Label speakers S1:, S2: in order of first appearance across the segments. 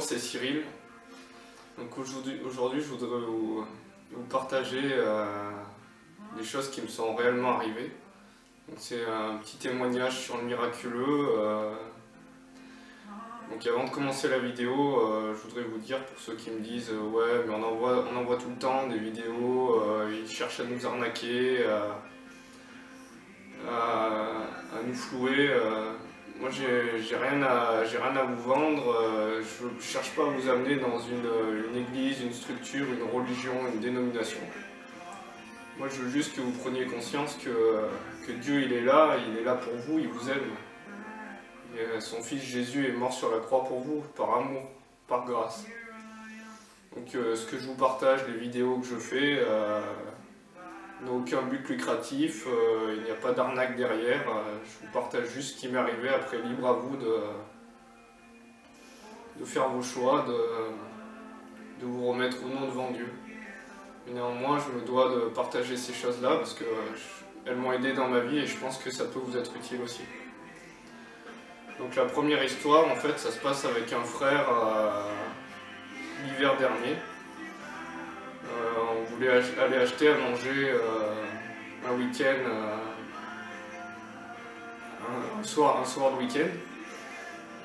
S1: c'est Cyril. Donc aujourd'hui, je voudrais vous partager des choses qui me sont réellement arrivées. C'est un petit témoignage sur le miraculeux. Donc avant de commencer la vidéo, je voudrais vous dire, pour ceux qui me disent ouais, mais on envoie tout le temps des vidéos, ils cherchent à nous arnaquer, à nous flouer. Moi j'ai rien à vous vendre, je ne cherche pas à vous amener dans une église, une structure, une religion, une dénomination. Moi je veux juste que vous preniez conscience que Dieu il est là pour vous, il vous aime. Et son fils Jésus est mort sur la croix pour vous, par amour, par grâce. Donc ce que je vous partage, les vidéos que je fais, n'ont aucun but lucratif, il n'y a pas d'arnaque derrière, je vous partage juste ce qui m'est arrivé, après libre à vous de faire vos choix, de vous remettre ou non devant Dieu. Mais néanmoins, je me dois de partager ces choses-là parce qu'elles m'ont aidé dans ma vie et je pense que ça peut vous être utile aussi. Donc la première histoire, en fait, ça se passe avec un frère l'hiver dernier. On voulait aller acheter à manger un week-end, un soir de week-end.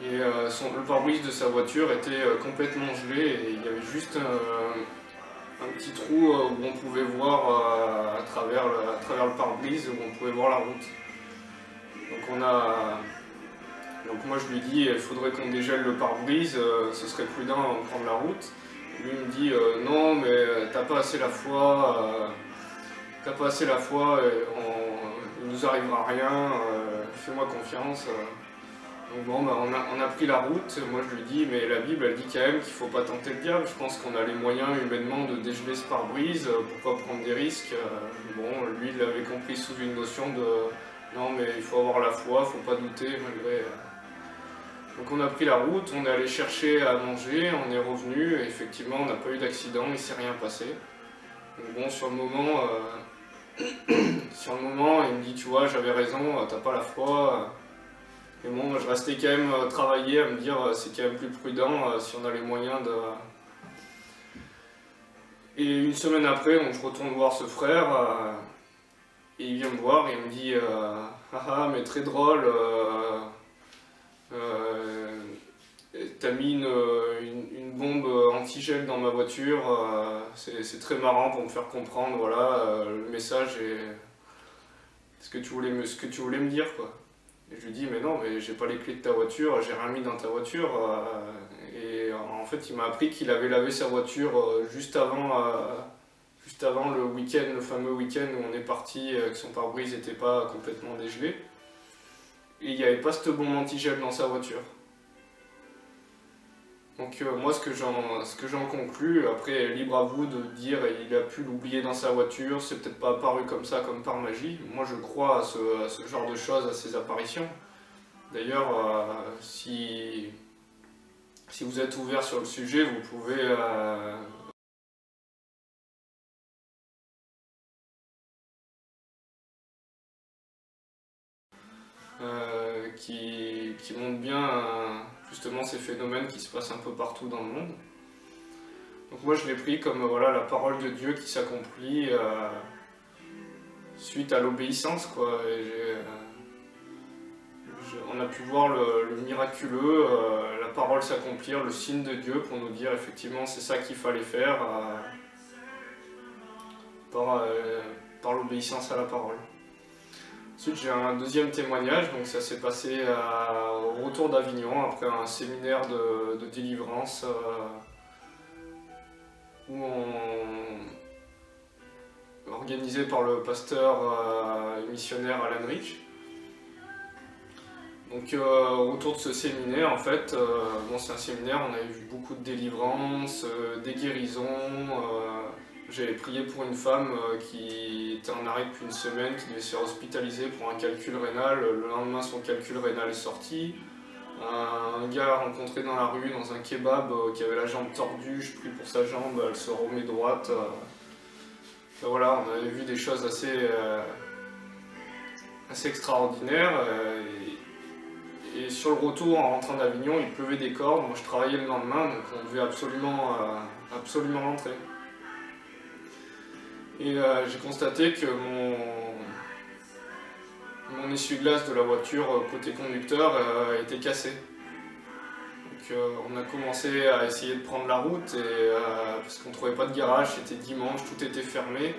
S1: Et le pare-brise de sa voiture était complètement gelé et il y avait juste un petit trou où on pouvait voir à travers le pare-brise, où on pouvait voir la route. Donc moi je lui dis il faudrait qu'on dégèle le pare-brise, ce serait prudent de prendre la route. Lui me dit non mais t'as pas assez la foi, il nous arrivera rien, fais-moi confiance. Donc bon bah, on a pris la route, moi je lui dis mais la Bible elle dit quand même qu'il faut pas tenter le diable, je pense qu'on a les moyens humainement de dégeler ce pare-brise, pourquoi prendre des risques. Bon lui il l'avait compris sous une notion de non mais il faut avoir la foi, faut pas douter malgré... Donc on a pris la route, on est allé chercher à manger, on est revenu, et effectivement on n'a pas eu d'accident, il ne s'est rien passé. Donc bon, sur le moment, il me dit tu vois j'avais raison, t'as pas la foi. Et bon, moi, je restais quand même travailler à me dire c'est quand même plus prudent si on a les moyens de... Et une semaine après, donc, je retourne voir ce frère, et il vient me voir et il me dit ah mais très drôle, t'as mis une bombe antigel dans ma voiture, c'est très marrant pour me faire comprendre, voilà, le message est ce que tu voulais me dire, quoi. Et je lui dis mais non, mais j'ai pas les clés de ta voiture, j'ai rien mis dans ta voiture, et en fait il m'a appris qu'il avait lavé sa voiture juste avant le week-end, le fameux week-end où on est parti, que son pare-brise n'était pas complètement dégelé, et il n'y avait pas cette bombe antigel dans sa voiture. Donc moi ce que j'en conclus, après libre à vous de dire il a pu l'oublier dans sa voiture, c'est peut-être pas apparu comme ça, comme par magie. Moi je crois à ce genre de choses, à ces apparitions. D'ailleurs si vous êtes ouvert sur le sujet, vous pouvez qui montre bien justement ces phénomènes qui se passent un peu partout dans le monde. Donc moi je l'ai pris comme voilà, la parole de Dieu qui s'accomplit suite à l'obéissance, quoi. On a pu voir le miraculeux, la parole s'accomplir, le signe de Dieu pour nous dire effectivement c'est ça qu'il fallait faire par l'obéissance à la parole. Ensuite j'ai un deuxième témoignage, donc ça s'est passé au retour d'Avignon après un séminaire de délivrance organisé par le pasteur et missionnaire Alan Rich. Donc au retour de ce séminaire, en fait, bon, c'est un séminaire, on a eu beaucoup de délivrances, des guérisons. J'avais prié pour une femme qui était en arrêt depuis une semaine, qui devait se faire hospitaliser pour un calcul rénal. Le lendemain, son calcul rénal est sorti. Un gars rencontré dans la rue, dans un kebab, qui avait la jambe tordue, je prie pour sa jambe, elle se remet droite. Voilà, on avait vu des choses assez extraordinaires. Et sur le retour, en rentrant d'Avignon, il pleuvait des cordes. Moi, je travaillais le lendemain, donc on devait absolument rentrer. Et j'ai constaté que mon essuie-glace de la voiture côté conducteur était cassé. Donc on a commencé à essayer de prendre la route parce qu'on ne trouvait pas de garage, c'était dimanche, tout était fermé.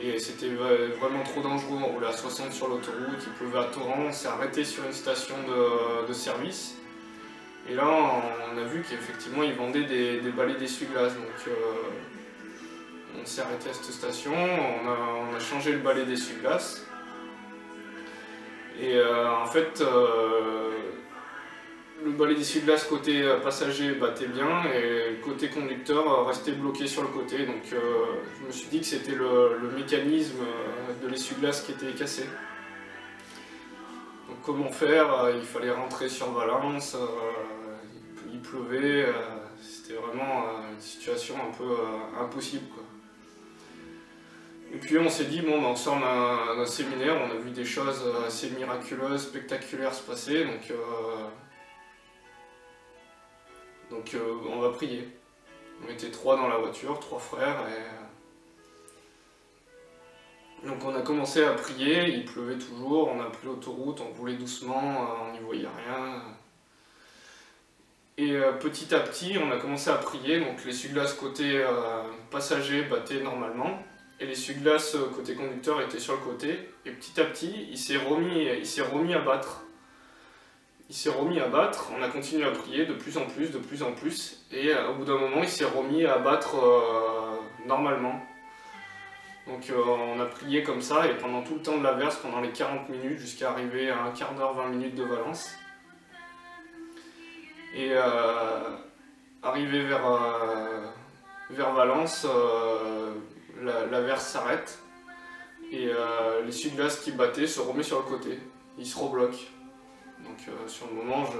S1: Et c'était vraiment trop dangereux, on roulait à 60 sur l'autoroute, il pleuvait à torrent, on s'est arrêté sur une station de service. Et là on a vu qu'effectivement ils vendaient des balais d'essuie-glace. Donc on s'est arrêté à cette station, on a changé le balai d'essuie-glace. Et en fait, le balai d'essuie-glace côté passager battait bien et le côté conducteur restait bloqué sur le côté. Donc je me suis dit que c'était le mécanisme de l'essuie-glace qui était cassé. Donc comment faire? Il fallait rentrer sur Valence, il pleuvait, c'était vraiment une situation un peu impossible, quoi. Et puis on s'est dit, bon, on sort d'un séminaire, on a vu des choses assez miraculeuses, spectaculaires se passer, donc on va prier. On était 3 dans la voiture, 3 frères, et donc on a commencé à prier, il pleuvait toujours, on a pris l'autoroute, on roulait doucement, on n'y voyait rien. Et petit à petit, on a commencé à prier, donc l'essuie-glace côté passager battait normalement. Et l'essuie-glace côté conducteur était sur le côté, et petit à petit, il s'est remis à battre. Il s'est remis à battre, on a continué à prier de plus en plus, et au bout d'un moment, il s'est remis à battre normalement. Donc on a prié comme ça, et pendant tout le temps de l'averse, pendant les 40 minutes, jusqu'à arriver à un quart d'heure, 20 minutes de Valence. Et arrivé vers Valence, l'averse s'arrête et l'essuie-glace qui battait se remet sur le côté, il se rebloque. Donc sur le moment je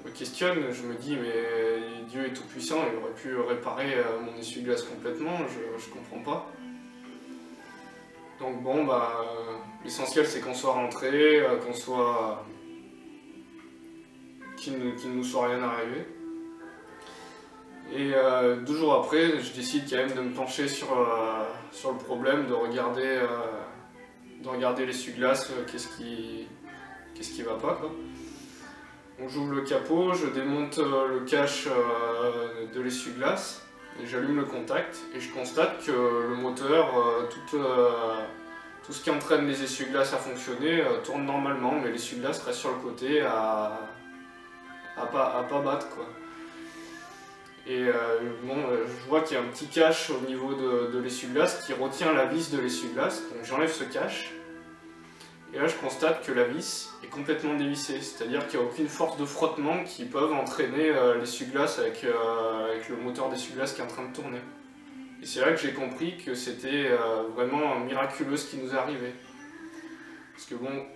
S1: me questionne, je me dis mais Dieu est tout puissant, il aurait pu réparer mon essuie-glace complètement, je comprends pas. Donc bon bah l'essentiel c'est qu'on soit rentré, qu'il ne nous soit rien arrivé. Et 2 jours après, je décide quand même de me pencher sur le problème, de regarder l'essuie-glace, qu'est-ce qui va pas, quoi. Donc j'ouvre le capot, je démonte le cache de l'essuie-glace, et j'allume le contact, et je constate que le moteur, tout ce qui entraîne les essuie-glaces à fonctionner, tourne normalement, mais l'essuie-glace reste sur le côté à pas battre, quoi. Et bon, je vois qu'il y a un petit cache au niveau de l'essuie-glace qui retient la vis de l'essuie-glace, donc j'enlève ce cache. Et là je constate que la vis est complètement dévissée, c'est-à-dire qu'il n'y a aucune force de frottement qui peuvent entraîner l'essuie-glace avec le moteur d'essuie-glace qui est en train de tourner. Et c'est là que j'ai compris que c'était vraiment miraculeux ce qui nous est arrivé. Parce que bon,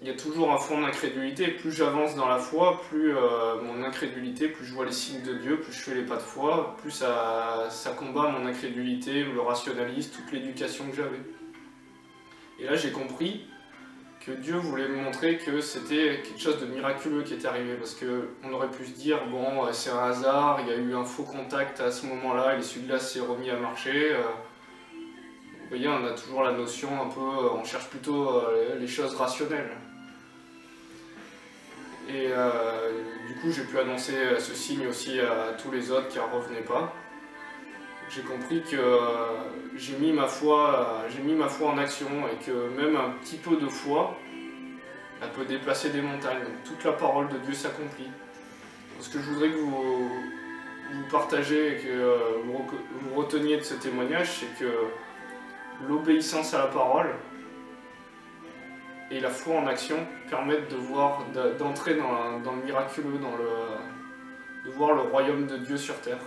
S1: il y a toujours un fond d'incrédulité, plus j'avance dans la foi, plus mon incrédulité, plus je vois les signes de Dieu, plus je fais les pas de foi, plus ça combat mon incrédulité, le rationalisme, toute l'éducation que j'avais. Et là j'ai compris que Dieu voulait me montrer que c'était quelque chose de miraculeux qui était arrivé, parce qu'on aurait pu se dire, bon c'est un hasard, il y a eu un faux contact à ce moment-là, et l'essuie-glace s'est remis à marcher. Vous voyez, on a toujours la notion un peu, on cherche plutôt les choses rationnelles. Et du coup j'ai pu annoncer ce signe aussi à tous les autres qui n'en revenaient pas. J'ai compris que j'ai mis ma foi en action, et que même un petit peu de foi, elle peut déplacer des montagnes. Donc toute la parole de Dieu s'accomplit. Ce que je voudrais que vous partagez et que vous reteniez de ce témoignage, c'est que l'obéissance à la parole et la foi en action permettent d'entrer dans le miraculeux, de voir le royaume de Dieu sur terre.